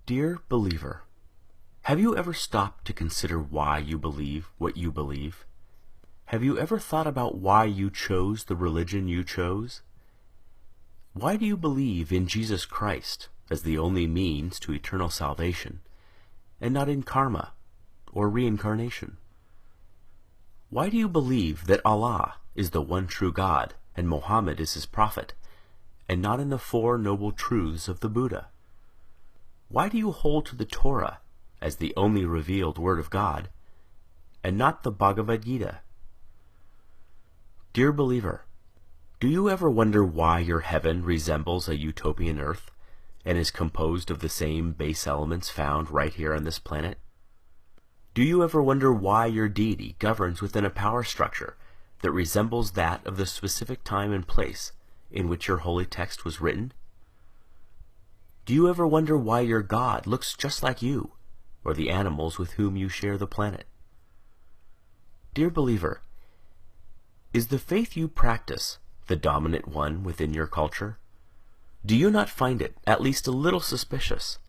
Dear believer, have you ever stopped to consider why you believe what you believe? Have you ever thought about why you chose the religion you chose? Why do you believe in Jesus Christ as the only means to eternal salvation, and not in karma or reincarnation? Why do you believe that Allah is the one true God and Muhammad is his prophet, and not in the Four Noble Truths of the Buddha? Why do you hold to the Torah as the only revealed Word of God, and not the Bhagavad Gita? Dear believer, do you ever wonder why your heaven resembles a utopian earth, and is composed of the same base elements found right here on this planet? Do you ever wonder why your deity governs within a power structure that resembles that of the specific time and place in which your holy text was written? Do you ever wonder why your God looks just like you, or the animals with whom you share the planet? Dear believer, is the faith you practice the dominant one within your culture? Do you not find it at least a little suspicious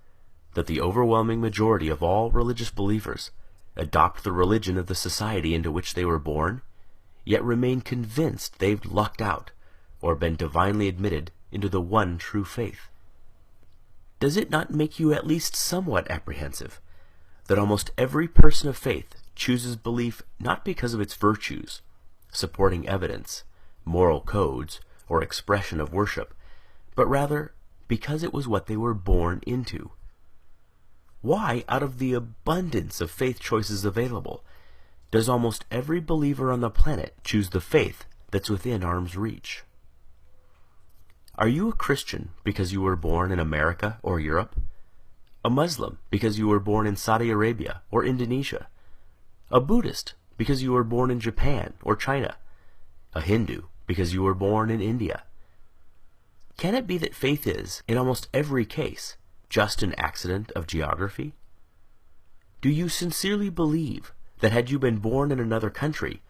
that the overwhelming majority of all religious believers adopt the religion of the society into which they were born, yet remain convinced they've lucked out or been divinely admitted into the one true faith? Does it not make you at least somewhat apprehensive that almost every person of faith chooses belief not because of its virtues, supporting evidence, moral codes, or expression of worship, but rather because it was what they were born into? Why, out of the abundance of faith choices available, does almost every believer on the planet choose the faith that's within arm's reach? Are you a Christian because you were born in America or Europe? A Muslim because you were born in Saudi Arabia or Indonesia? A Buddhist because you were born in Japan or China? A Hindu because you were born in India? Can it be that faith is, in almost every case, just an accident of geography? Do you sincerely believe that had you been born in another country,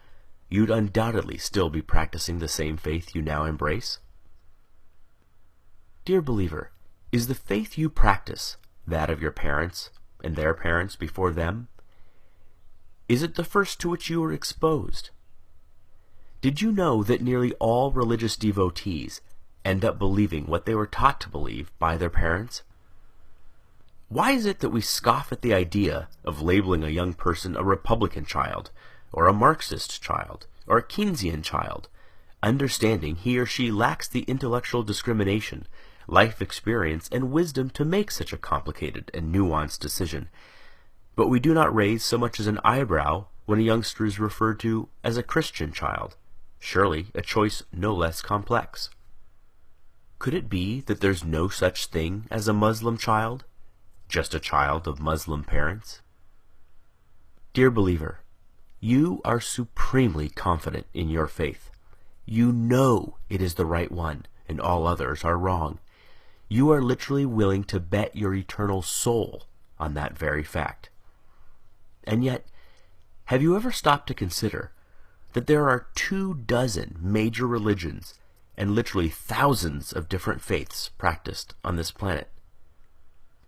you'd undoubtedly still be practicing the same faith you now embrace? Dear believer, is the faith you practice that of your parents and their parents before them? Is it the first to which you were exposed? Did you know that nearly all religious devotees end up believing what they were taught to believe by their parents? Why is it that we scoff at the idea of labeling a young person a Republican child, or a Marxist child, or a Keynesian child, understanding he or she lacks the intellectual discrimination, life experience, and wisdom to make such a complicated and nuanced decision, but we do not raise so much as an eyebrow when a youngster is referred to as a Christian child, surely a choice no less complex? Could it be that there's no such thing as a Muslim child, just a child of Muslim parents? Dear believer, you are supremely confident in your faith. You know it is the right one, and all others are wrong. You are literally willing to bet your eternal soul on that very fact. And yet, have you ever stopped to consider that there are 24 major religions and literally thousands of different faiths practiced on this planet?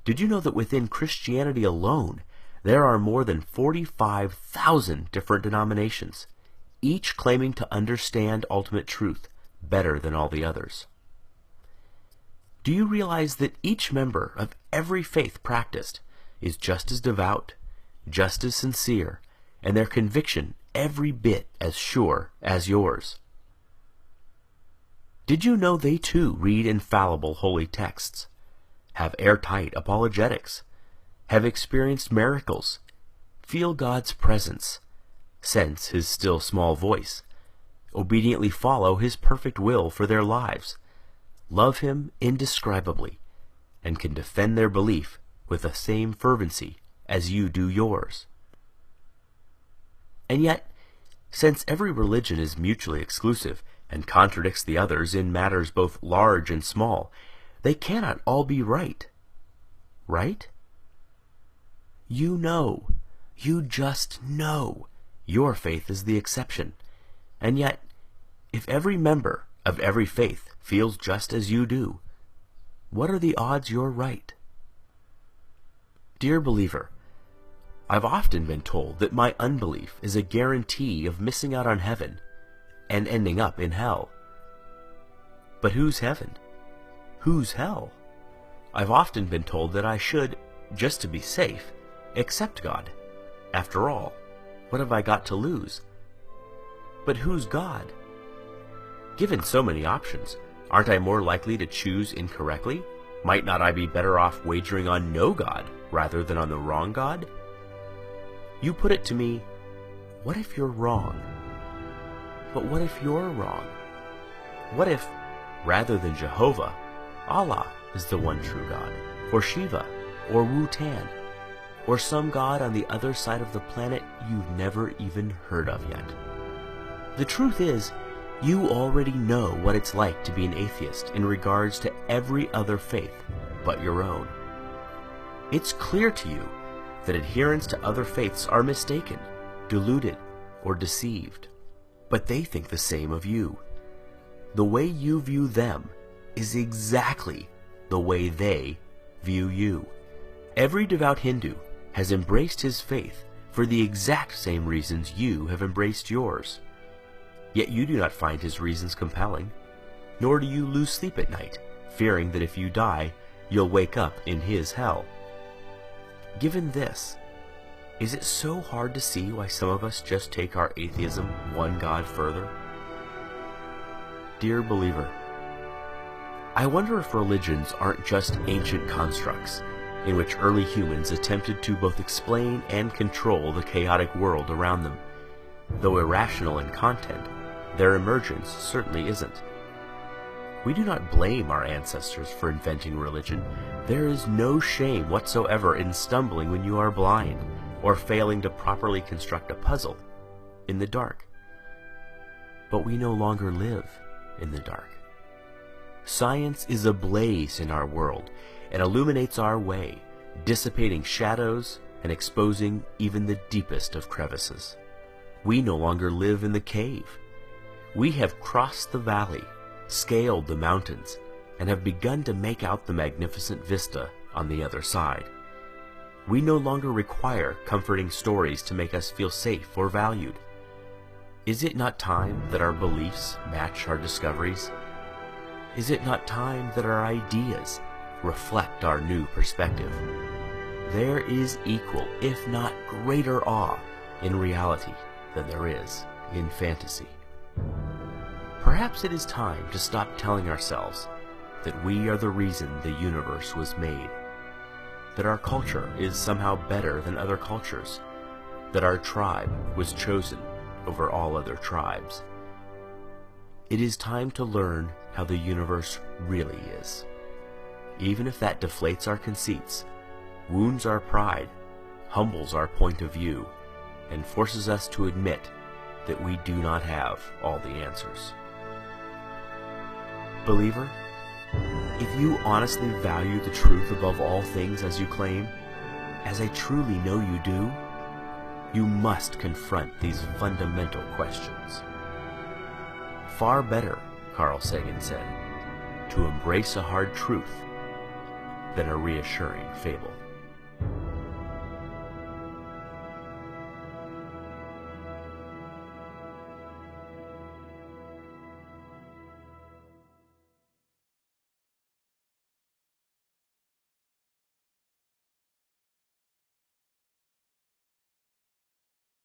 Did you know that within Christianity alone, there are more than 45,000 different denominations, each claiming to understand ultimate truth better than all the others? Do you realize that each member of every faith practiced is just as devout, just as sincere, and their conviction every bit as sure as yours? Did you know they too read infallible holy texts, have airtight apologetics, have experienced miracles, feel God's presence, sense His still small voice, obediently follow His perfect will for their lives, love Him indescribably, and can defend their belief with the same fervency as you do yours? And yet, since every religion is mutually exclusive and contradicts the others in matters both large and small, they cannot all be right. Right? You know, you just know, your faith is the exception. And yet, if every member of every faith feels just as you do, what are the odds you're right? Dear believer, I've often been told that my unbelief is a guarantee of missing out on heaven and ending up in hell. But who's heaven? Who's hell? I've often been told that I should, just to be safe, accept God. After all, what have I got to lose? But who's God? Given so many options, aren't I more likely to choose incorrectly? Might not I be better off wagering on no God rather than on the wrong God? You put it to me, what if you're wrong? But what if you're wrong? What if, rather than Jehovah, Allah is the one true God, or Shiva, or Wu-Tan, or some god on the other side of the planet you've never even heard of yet? The truth is, you already know what it's like to be an atheist in regards to every other faith but your own. It's clear to you that adherents to other faiths are mistaken, deluded, or deceived, but they think the same of you. The way you view them is exactly the way they view you. Every devout Hindu has embraced his faith for the exact same reasons you have embraced yours. Yet you do not find his reasons compelling, nor do you lose sleep at night, fearing that if you die, you'll wake up in his hell. Given this, is it so hard to see why some of us just take our atheism one God further? Dear believer, I wonder if religions aren't just ancient constructs in which early humans attempted to both explain and control the chaotic world around them. Though irrational in content, their emergence certainly isn't. We do not blame our ancestors for inventing religion. There is no shame whatsoever in stumbling when you are blind, or failing to properly construct a puzzle in the dark. But we no longer live in the dark. Science is ablaze in our world and illuminates our way, dissipating shadows and exposing even the deepest of crevices. We no longer live in the cave. We have crossed the valley, scaled the mountains, and have begun to make out the magnificent vista on the other side. We no longer require comforting stories to make us feel safe or valued. Is it not time that our beliefs match our discoveries? Is it not time that our ideas reflect our new perspective? There is equal, if not greater awe in reality than there is in fantasy. Perhaps it is time to stop telling ourselves that we are the reason the universe was made, that our culture is somehow better than other cultures, that our tribe was chosen over all other tribes. It is time to learn how the universe really is, even if that deflates our conceits, wounds our pride, humbles our point of view, and forces us to admit that we do not have all the answers. Believer, if you honestly value the truth above all things as you claim, as I truly know you do, you must confront these fundamental questions. Far better, Carl Sagan said, to embrace a hard truth than a reassuring fable.